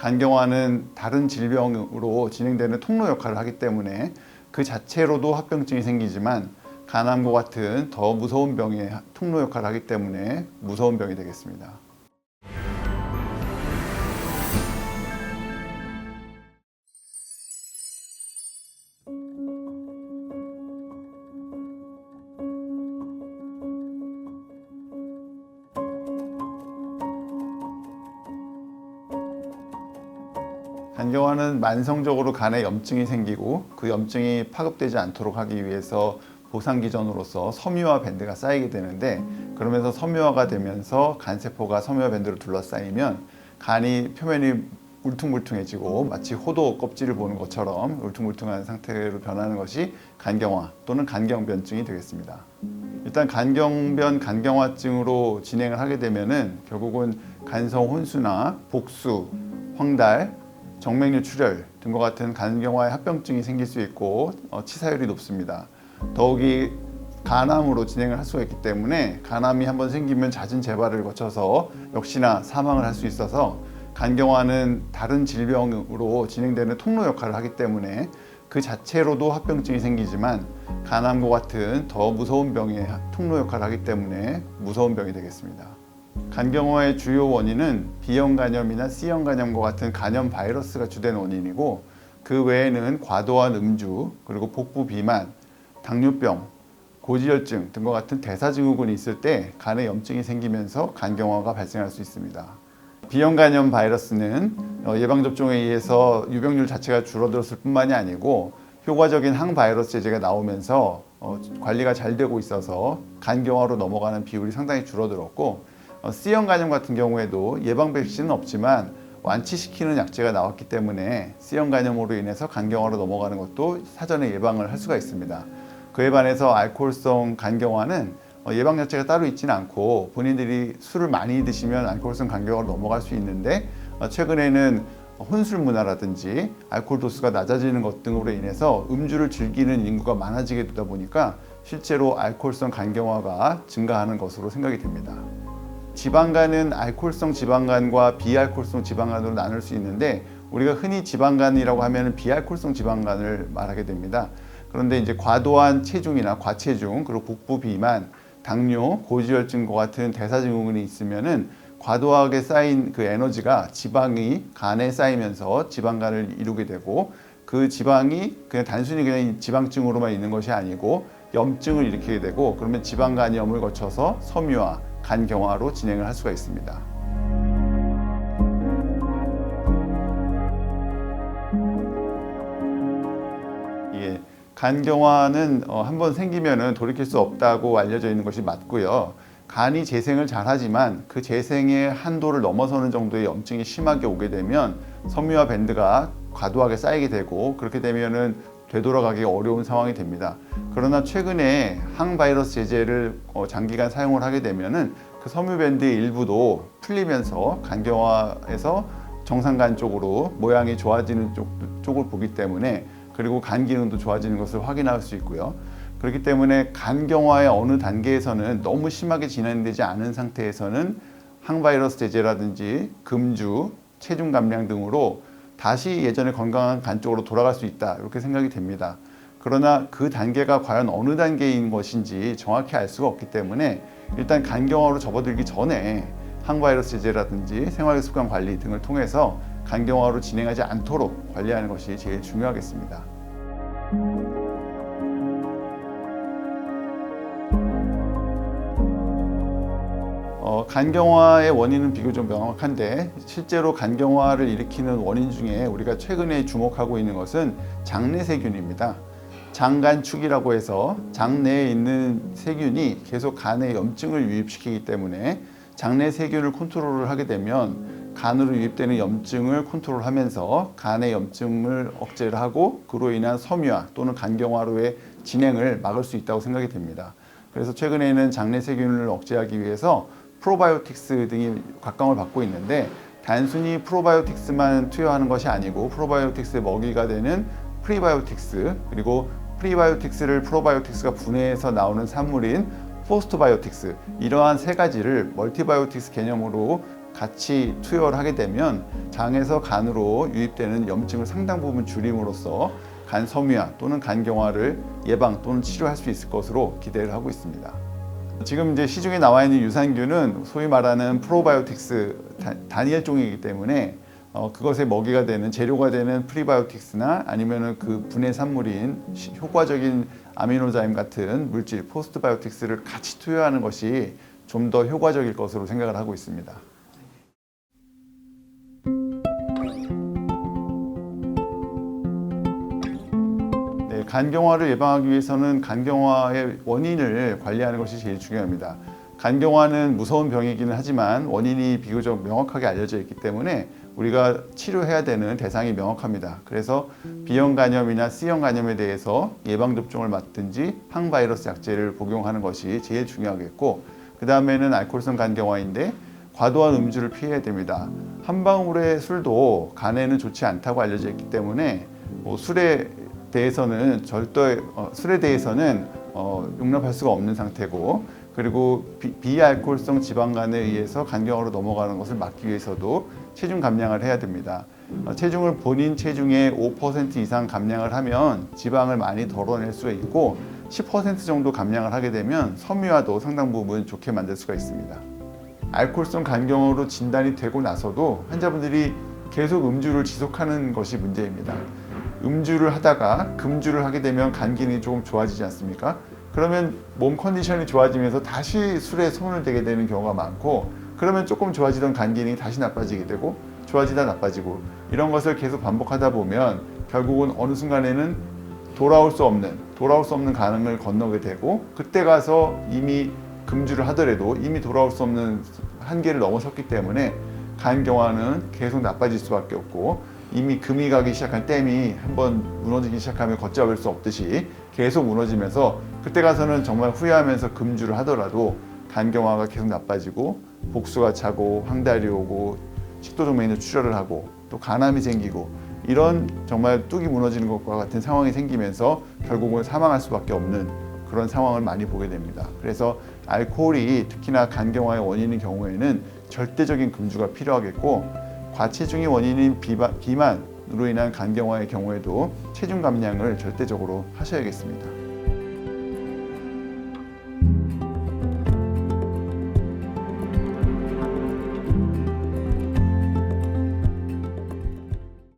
간경화는 다른 질병으로 진행되는 통로 역할을 하기 때문에 그 자체로도 합병증이 생기지만 간암과 같은 더 무서운 병의 통로 역할을 하기 때문에 무서운 병이 되겠습니다. 간경화는 만성적으로 간에 염증이 생기고 그 염증이 파급되지 않도록 하기 위해서 보상기전으로서 섬유화 밴드가 쌓이게 되는데, 그러면서 섬유화가 되면서 간세포가 섬유화 밴드로 둘러싸이면 간이 표면이 울퉁불퉁해지고 마치 호도 껍질을 보는 것처럼 울퉁불퉁한 상태로 변하는 것이 간경화 또는 간경변증이 되겠습니다. 일단 간경변, 간경화증으로 진행을 하게 되면은 결국은 간성 혼수나 복수, 황달, 정맥류 출혈 등과 같은 간경화의 합병증이 생길 수 있고 치사율이 높습니다. 더욱이 간암으로 진행을 할 수가 있기 때문에 간암이 한번 생기면 잦은 재발을 거쳐서 역시나 사망을 할 수 있어서 간경화는 다른 질병으로 진행되는 통로 역할을 하기 때문에 그 자체로도 합병증이 생기지만 간암과 같은 더 무서운 병의 통로 역할을 하기 때문에 무서운 병이 되겠습니다. 간경화의 주요 원인은 B형 간염이나 C형 간염과 같은 간염 바이러스가 주된 원인이고, 그 외에는 과도한 음주, 그리고 복부 비만, 당뇨병, 고지혈증 등과 같은 대사증후군이 있을 때 간에 염증이 생기면서 간경화가 발생할 수 있습니다. B형 간염 바이러스는 예방접종에 의해서 유병률 자체가 줄어들었을 뿐만이 아니고 효과적인 항바이러스 제제가 나오면서 관리가 잘 되고 있어서 간경화로 넘어가는 비율이 상당히 줄어들었고, C형 간염 같은 경우에도 예방 백신은 없지만 완치시키는 약제가 나왔기 때문에 C형 간염으로 인해서 간경화로 넘어가는 것도 사전에 예방을 할 수가 있습니다. 그에 반해서 알코올성 간경화는 예방 약제가 따로 있지는 않고 본인들이 술을 많이 드시면 알코올성 간경화로 넘어갈 수 있는데, 최근에는 혼술 문화라든지 알코올 도수가 낮아지는 것 등으로 인해서 음주를 즐기는 인구가 많아지게 되다 보니까 실제로 알코올성 간경화가 증가하는 것으로 생각이 됩니다. 지방간은 알코올성 지방간과 비알코올성 지방간으로 나눌 수 있는데, 우리가 흔히 지방간이라고 하면 비알코올성 지방간을 말하게 됩니다. 그런데 이제 과도한 체중이나 과체중, 그리고 복부 비만, 당뇨, 고지혈증과 같은 대사증후군이 있으면은 과도하게 쌓인 그 에너지가 지방이 간에 쌓이면서 지방간을 이루게 되고, 그 지방이 그냥 단순히 그냥 지방증으로만 있는 것이 아니고 염증을 일으키게 되고, 그러면 지방간염을 거쳐서 섬유화, 간경화로 진행을 할 수가 있습니다. 간경화는 한번 생기면은 돌이킬 수 없다고 알려져 있는 것이 맞고요. 간이 재생을 잘하지만 그 재생의 한도를 넘어서는 정도의 염증이 심하게 오게 되면 섬유화 밴드가 과도하게 쌓이게 되고, 그렇게 되면은 되돌아가기 어려운 상황이 됩니다. 그러나 최근에 항바이러스 제제를 장기간 사용을 하게 되면은 그 섬유 밴드의 일부도 풀리면서 간경화에서 정상간 쪽으로 모양이 좋아지는 쪽을 보기 때문에, 그리고 간 기능도 좋아지는 것을 확인할 수 있고요. 그렇기 때문에 간경화의 어느 단계에서는 너무 심하게 진행되지 않은 상태에서는 항바이러스 제제라든지 금주, 체중 감량 등으로 다시 예전의 건강한 간 쪽으로 돌아갈 수 있다, 이렇게 생각이 됩니다. 그러나 그 단계가 과연 어느 단계인 것인지 정확히 알 수가 없기 때문에 일단 간경화로 접어들기 전에 항바이러스 제제라든지 생활습관 관리 등을 통해서 간경화로 진행하지 않도록 관리하는 것이 제일 중요하겠습니다. 간경화의 원인은 비교적 명확한데, 실제로 간경화를 일으키는 원인 중에 우리가 최근에 주목하고 있는 것은 장내세균입니다. 장간축이라고 해서 장내에 있는 세균이 계속 간에 염증을 유입시키기 때문에 장내세균을 컨트롤을 하게 되면 간으로 유입되는 염증을 컨트롤하면서 간의 염증을 억제를 하고 그로 인한 섬유화 또는 간경화로의 진행을 막을 수 있다고 생각이 됩니다. 그래서 최근에는 장내세균을 억제하기 위해서 프로바이오틱스 등이 각광을 받고 있는데, 단순히 프로바이오틱스만 투여하는 것이 아니고 프로바이오틱스의 먹이가 되는 프리바이오틱스, 그리고 프리바이오틱스를 프로바이오틱스가 분해해서 나오는 산물인 포스트바이오틱스, 이러한 세 가지를 멀티바이오틱스 개념으로 같이 투여를 하게 되면 장에서 간으로 유입되는 염증을 상당 부분 줄임으로써 간 섬유화 또는 간경화를 예방 또는 치료할 수 있을 것으로 기대를 하고 있습니다. 지금 이제 시중에 나와 있는 유산균은 소위 말하는 프로바이오틱스 단일종이기 때문에 그것의 먹이가 되는 재료가 되는 프리바이오틱스나 아니면은 그 분해 산물인 효과적인 아미노자임 같은 물질 포스트바이오틱스를 같이 투여하는 것이 좀 더 효과적일 것으로 생각을 하고 있습니다. 네, 간경화를 예방하기 위해서는 간경화의 원인을 관리하는 것이 제일 중요합니다. 간경화는 무서운 병이기는 하지만 원인이 비교적 명확하게 알려져 있기 때문에 우리가 치료해야 되는 대상이 명확합니다. 그래서 B형 간염이나 C형 간염에 대해서 예방접종을 맞든지 항바이러스 약제를 복용하는 것이 제일 중요하겠고, 그 다음에는 알코올성 간경화인데 과도한 음주를 피해야 됩니다. 한 방울의 술도 간에는 좋지 않다고 알려져 있기 때문에 술에 대해서는 용납할 수가 없는 상태고, 그리고 비알코올성 지방간에 의해서 간경화로 넘어가는 것을 막기 위해서도 체중 감량을 해야 됩니다. 체중을 본인 체중의 5% 이상 감량을 하면 지방을 많이 덜어낼 수가 있고 10% 정도 감량을 하게 되면 섬유화도 상당 부분 좋게 만들 수가 있습니다. 알코올성 간경화로 진단이 되고 나서도 환자분들이 계속 음주를 지속하는 것이 문제입니다. 음주를 하다가 금주를 하게 되면 간 기능이 조금 좋아지지 않습니까? 그러면 몸 컨디션이 좋아지면서 다시 술에 손을 대게 되는 경우가 많고, 그러면 조금 좋아지던 간 기능이 다시 나빠지게 되고 좋아지다 나빠지고, 이런 것을 계속 반복하다 보면 결국은 어느 순간에는 돌아올 수 없는 가능을 건너게 되고, 그때 가서 이미 금주를 하더라도 이미 돌아올 수 없는 한계를 넘어섰기 때문에 간경화는 계속 나빠질 수밖에 없고, 이미 금이 가기 시작한 댐이 한번 무너지기 시작하면 걷잡을 수 없듯이 계속 무너지면서 그때 가서는 정말 후회하면서 금주를 하더라도 간경화가 계속 나빠지고 복수가 차고 황달이 오고 식도정맥류 출혈을 하고 또 간암이 생기고, 이런 정말 뚝이 무너지는 것과 같은 상황이 생기면서 결국은 사망할 수밖에 없는 그런 상황을 많이 보게 됩니다. 그래서 알코올이 특히나 간경화의 원인인 경우에는 절대적인 금주가 필요하겠고, 과체중이 원인인 비만으로 인한 간경화의 경우에도 체중 감량을 절대적으로 하셔야겠습니다.